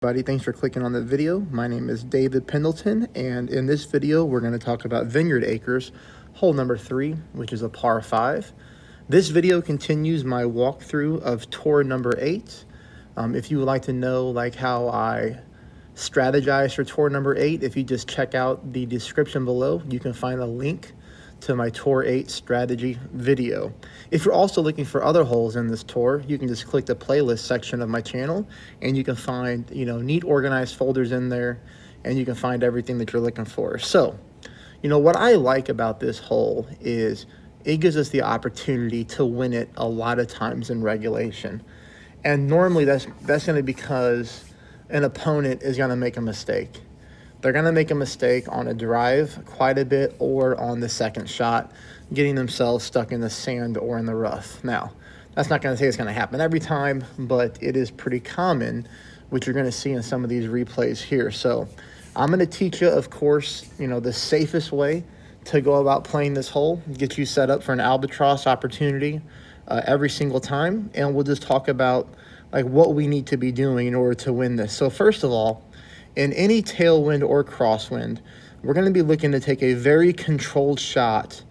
Everybody, thanks for clicking on the video. My name is David Pendleton, and in this video, we're going to talk about Vineyard Acres, hole number 3, which is a par 5. This video continues my walkthrough of tour number 8. If you would like to know how I strategize for tour number 8, if you just check out the description below, you can find a link to my tour 8 strategy video. If you're also looking for other holes in this tour, you can just click the playlist section of my channel and you can find, neat organized folders in there, and you can find everything that you're looking for. So, what I like about this hole is it gives us the opportunity to win it a lot of times in regulation. And normally that's going to be because an opponent is going to make a mistake. They're going to make a mistake on a drive quite a bit or on the second shot, getting themselves stuck in the sand or in the rough. Now, that's not going to say it's going to happen every time, but it is pretty common, which you're going to see in some of these replays here. So I'm going to teach you, of course, the safest way to go about playing this hole, get you set up for an albatross opportunity every single time. And we'll just talk about what we need to be doing in order to win this. So first of all, in any tailwind or crosswind, we're going to be looking to take a very controlled shot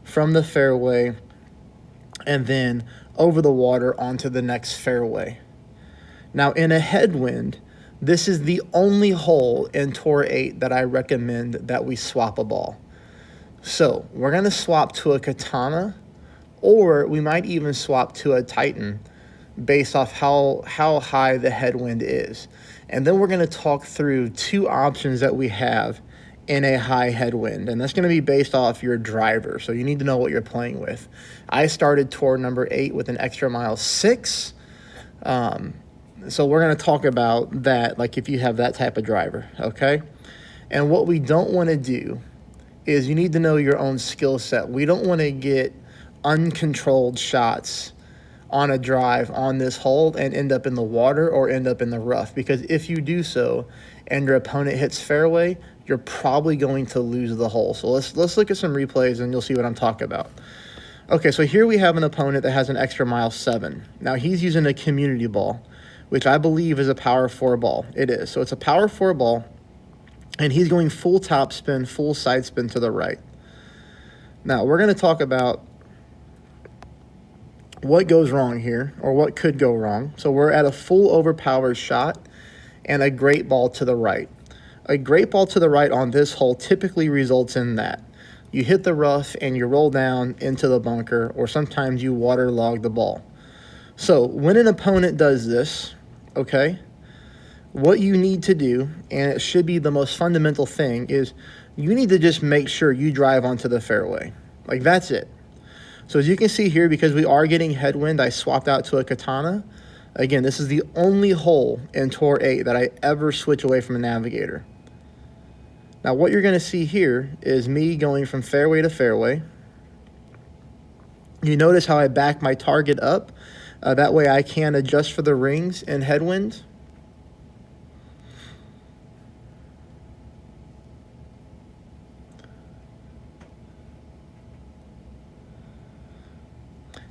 from the fairway and then over the water onto the next fairway. Now, in a headwind, this is the only hole in Tour 8 that I recommend that we swap a ball. So we're going to swap to a katana, or we might even swap to a Titan based off how high the headwind is. And then we're going to talk through two options that we have in a high headwind. And that's going to be based off your driver. So you need to know what you're playing with. I started tour number 8 with an extra mile 6. So we're going to talk about that, if you have that type of driver, okay? And what we don't want to do is you need to know your own skill set. We don't want to get uncontrolled shots on a drive on this hole and end up in the water or end up in the rough, because if you do so and your opponent hits fairway, you're probably going to lose the hole. So let's look at some replays and you'll see what I'm talking about. Okay, so here we have an opponent that has an extra mile 7. Now he's using a community ball, which I believe is a power 4 ball. It is. So it's a power 4 ball, and he's going full top spin, full side spin to the right. Now we're going to talk about what goes wrong here, or what could go wrong. So we're at a full overpowered shot and a great ball to the right. A great ball to the right on this hole typically results in that you hit the rough and you roll down into the bunker, or sometimes you waterlog the ball. So when an opponent does this, okay, what you need to do, and it should be the most fundamental thing, is you need to just make sure you drive onto the fairway. That's it. So as you can see here, because we are getting headwind, I swapped out to a katana. Again, this is the only hole in Tour 8 that I ever switch away from a navigator. Now what you're going to see here is me going from fairway to fairway. You notice how I back my target up. That way I can adjust for the rings and headwind.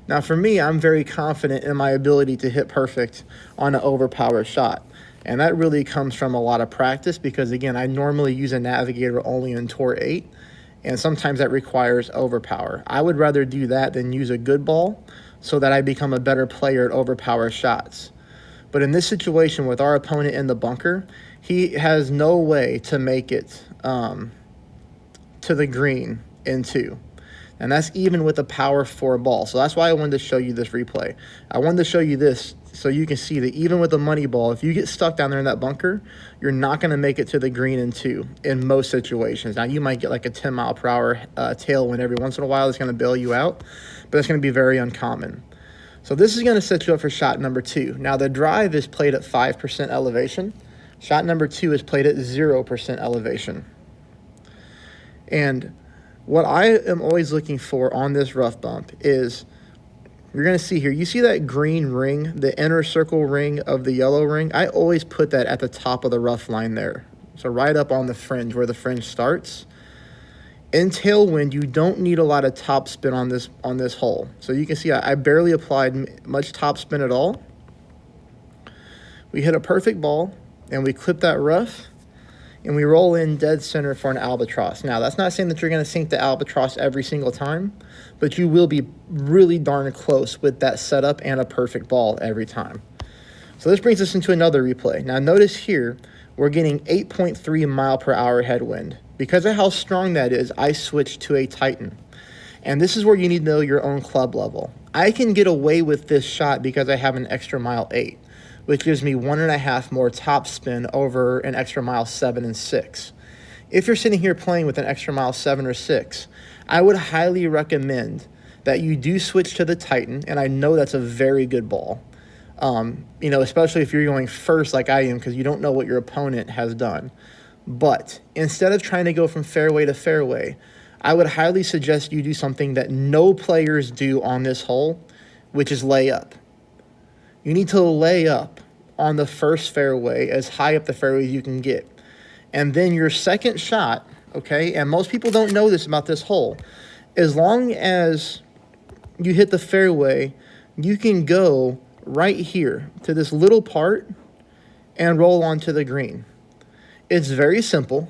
Now for me, I'm very confident in my ability to hit perfect on an overpowered shot. And that really comes from a lot of practice, because again, I normally use a navigator only in Tour 8, and sometimes that requires overpower. I would rather do that than use a good ball so that I become a better player at overpowered shots. But in this situation with our opponent in the bunker, he has no way to make it to the green in 2. And that's even with a power 4 ball. So that's why I wanted to show you this replay. I wanted to show you this so you can see that even with a money ball, if you get stuck down there in that bunker, you're not going to make it to the green in 2 in most situations. Now, you might get a 10 mile per hour tailwind every once in a while that's going to bail you out, but that's going to be very uncommon. So this is going to set you up for shot number 2. Now, the drive is played at 5% elevation. Shot number 2 is played at 0% elevation. And what I am always looking for on this rough bump is, you're going to see here, you see that green ring, the inner circle ring of the yellow ring? I always put that at the top of the rough line there. So right up on the fringe, where the fringe starts. In tailwind, you don't need a lot of top spin on this hole. So you can see I barely applied much top spin at all. We hit a perfect ball. and we clip that rough, and we roll in dead center for an albatross. Now, that's not saying that you're going to sink the albatross every single time, but you will be really darn close with that setup and a perfect ball every time. So this brings us into another replay. Now, notice here, we're getting 8.3 mile per hour headwind. Because of how strong that is, I switched to a Titan. And this is where you need to know your own club level. I can get away with this shot because I have an extra mile 8, which gives me 1.5 more top spin over an extra mile 7 and 6. If you're sitting here playing with an extra mile 7 or 6, I would highly recommend that you do switch to the Titan, and I know that's a very good ball. Especially if you're going first like I am, because you don't know what your opponent has done. But instead of trying to go from fairway to fairway, I would highly suggest you do something that no players do on this hole, which is lay up. You need to lay up on the first fairway as high up the fairway as you can get. And then your second shot, okay, and most people don't know this about this hole, as long as you hit the fairway, you can go right here to this little part and roll onto the green. It's very simple.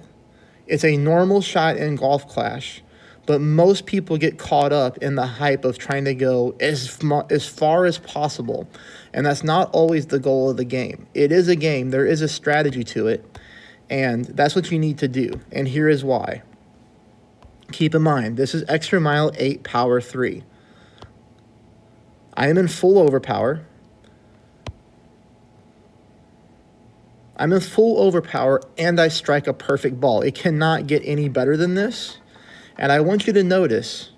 It's a normal shot in Golf Clash, but most people get caught up in the hype of trying to go as far as possible, and that's not always the goal of the game. It is a game. There is a strategy to it, and that's what you need to do, and here is why. Keep in mind, this is extra mile 8, power 3. I am in full overpower. I'm in full overpower, and I strike a perfect ball. It cannot get any better than this. And I want you to notice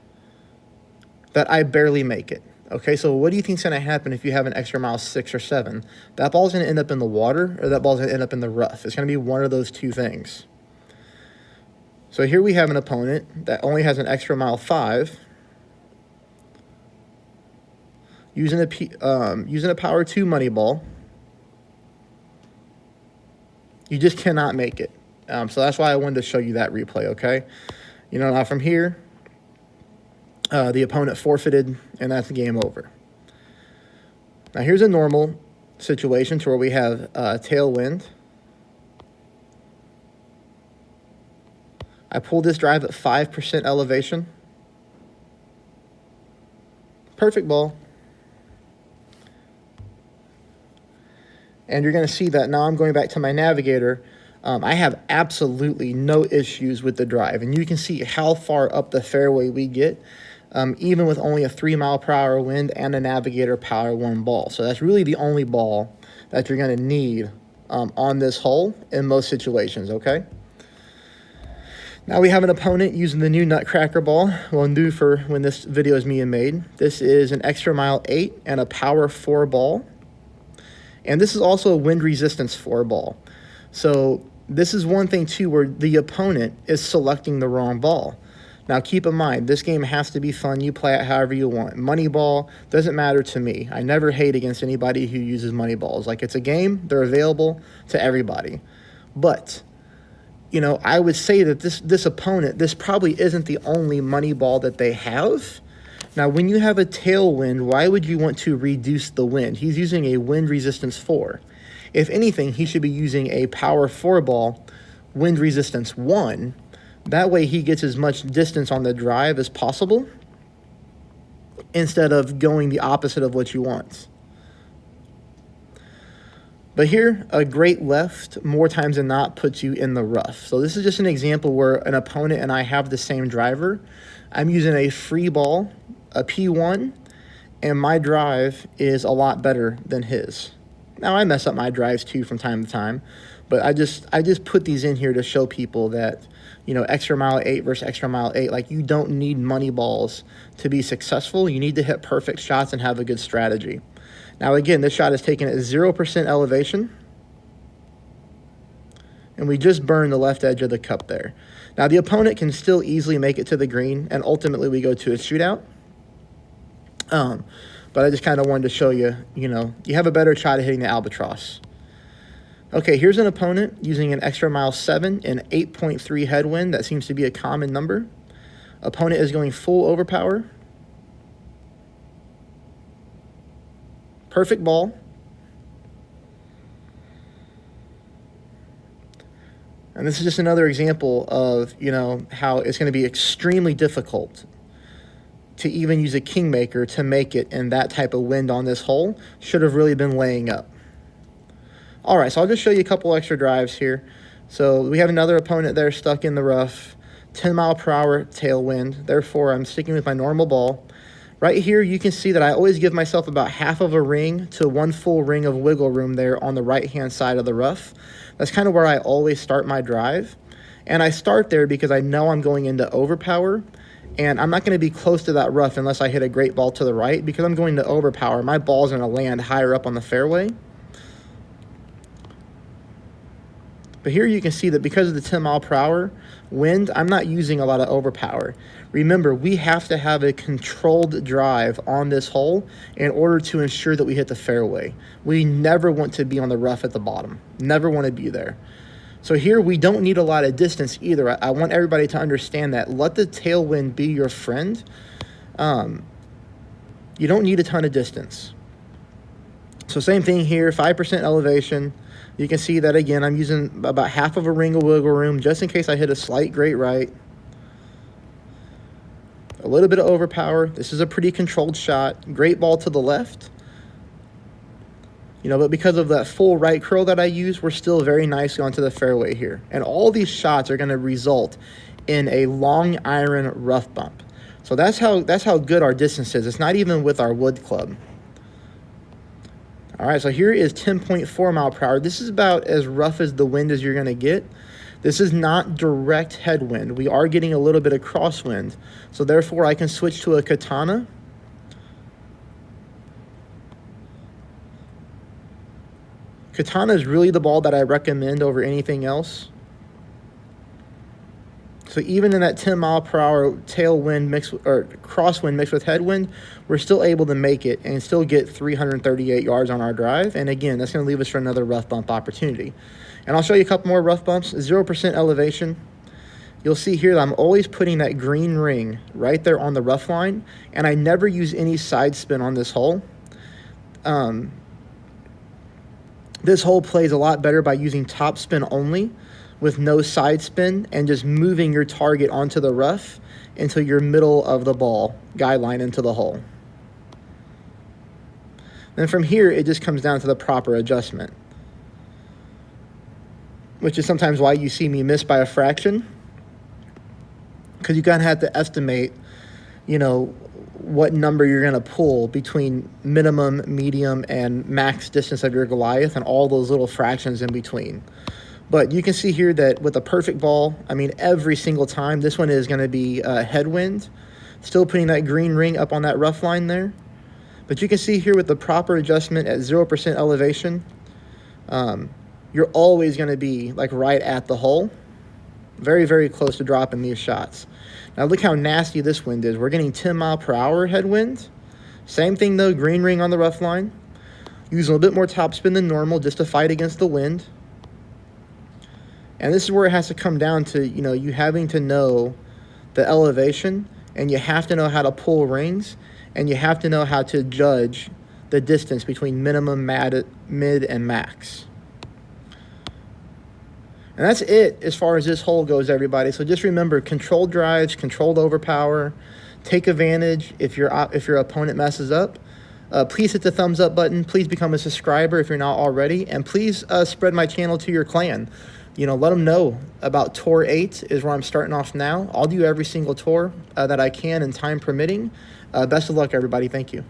that I barely make it. Okay, so what do you think is going to happen if you have an extra mile 6 or 7? That ball's going to end up in the water, or that ball's going to end up in the rough. It's going to be one of those two things. So here we have an opponent that only has an extra mile 5, using a power 2 money ball. You just cannot make it. So that's why I wanted to show you that replay, okay? Now from here, the opponent forfeited, and that's the game over. Now here's a normal situation to where we have tailwind. I pulled this drive at 5% elevation. Perfect ball. And you're going to see that now I'm going back to my navigator. I have absolutely no issues with the drive. And you can see how far up the fairway we get, even with only a 3 mile per hour wind and a navigator power 1 ball. So that's really the only ball that you're going to need on this hole in most situations, okay? Now we have an opponent using the new Nutcracker ball. Well, new for when this video is being made. This is an extra mile 8 and a power 4 ball. And this is also a wind resistance 4 ball. So this is one thing, too, where the opponent is selecting the wrong ball. Now, keep in mind, this game has to be fun. You play it however you want. Money ball doesn't matter to me. I never hate against anybody who uses money balls. Like, it's a game. They're available to everybody. But, I would say that this opponent, this probably isn't the only money ball that they have. Now, when you have a tailwind, why would you want to reduce the wind? He's using a wind resistance 4. If anything, he should be using a power 4 ball, wind resistance 1. That way he gets as much distance on the drive as possible instead of going the opposite of what you want. But here, a great left, more times than not, puts you in the rough. So this is just an example where an opponent and I have the same driver. I'm using a free ball, a P1, and my drive is a lot better than his. Now, I mess up my drives too from time to time, but I just put these in here to show people that, extra mile 8 versus extra mile 8, like, you don't need money balls to be successful. You need to hit perfect shots and have a good strategy. Now, again, this shot is taken at 0% elevation, and we just burned the left edge of the cup there. Now, the opponent can still easily make it to the green, and ultimately we go to a shootout. But I just kind of wanted to show you, you have a better shot at hitting the albatross. Okay, here's an opponent using an extra mile 7 and 8.3 headwind. That seems to be a common number. Opponent is going full overpower. Perfect ball. And this is just another example of, how it's going to be extremely difficult to even use a kingmaker to make it in that type of wind on this hole. Should have really been laying up. All right, so I'll just show you a couple extra drives here. So we have another opponent there stuck in the rough, 10 mile per hour tailwind. Therefore, I'm sticking with my normal ball. Right here, you can see that I always give myself about half of a ring to one full ring of wiggle room there on the right-hand side of the rough. That's kind of where I always start my drive. And I start there because I know I'm going into overpower, and I'm not going to be close to that rough unless I hit a great ball to the right, because I'm going to overpower. My ball's going to land higher up on the fairway. But here you can see that because of the 10 mile per hour wind, I'm not using a lot of overpower. Remember, we have to have a controlled drive on this hole in order to ensure that we hit the fairway. We never want to be on the rough at the bottom. Never want to be there. So here we don't need a lot of distance either. I want everybody to understand that. Let the tailwind be your friend. You don't need a ton of distance. So same thing here, 5% elevation. You can see that again, I'm using about half of a ring of wiggle room just in case I hit a slight great right. A little bit of overpower. This is a pretty controlled shot. Great ball to the left. But because of that full right curl that I use, we're still very nicely onto the fairway here. And all these shots are going to result in a long iron rough bump. So that's how good our distance is. It's not even with our wood club. All right, so here is 10.4 mile per hour. This is about as rough as the wind as you're going to get. This is not direct headwind. We are getting a little bit of crosswind. So therefore, I can switch to a katana. Katana is really the ball that I recommend over anything else. So even in that 10 mile per hour tailwind crosswind mixed with headwind, we're still able to make it and still get 338 yards on our drive. And again, that's going to leave us for another rough bump opportunity. And I'll show you a couple more rough bumps. 0% elevation. You'll see here that I'm always putting that green ring right there on the rough line, and I never use any side spin on this hole. This hole plays a lot better by using top spin only, with no side spin, and just moving your target onto the rough until your middle of the ball guideline into the hole. Then from here, it just comes down to the proper adjustment, which is sometimes why you see me miss by a fraction, because you kind of have to estimate, what number you're going to pull between minimum, medium, and max distance of your Goliath, and all those little fractions in between. But you can see here that with a perfect ball, every single time, this one is going to be headwind. Still putting that green ring up on that rough line there. But you can see here with the proper adjustment at 0% elevation, you're always going to be like right at the hole. Very, very close to dropping these shots. Now look how nasty this wind is. We're getting 10 mile per hour headwind. Same thing though, green ring on the rough line. Using a little bit more topspin than normal just to fight against the wind. And this is where it has to come down to, you having to know the elevation, and you have to know how to pull rings, and you have to know how to judge the distance between minimum, mid, and max. And that's it as far as this hole goes, everybody. So just remember, controlled drives, controlled overpower. Take advantage if your opponent messes up. Please hit the thumbs up button. Please become a subscriber if you're not already. And please spread my channel to your clan. Let them know about Tour 8 is where I'm starting off now. I'll do every single tour that I can in time permitting. Best of luck, everybody. Thank you.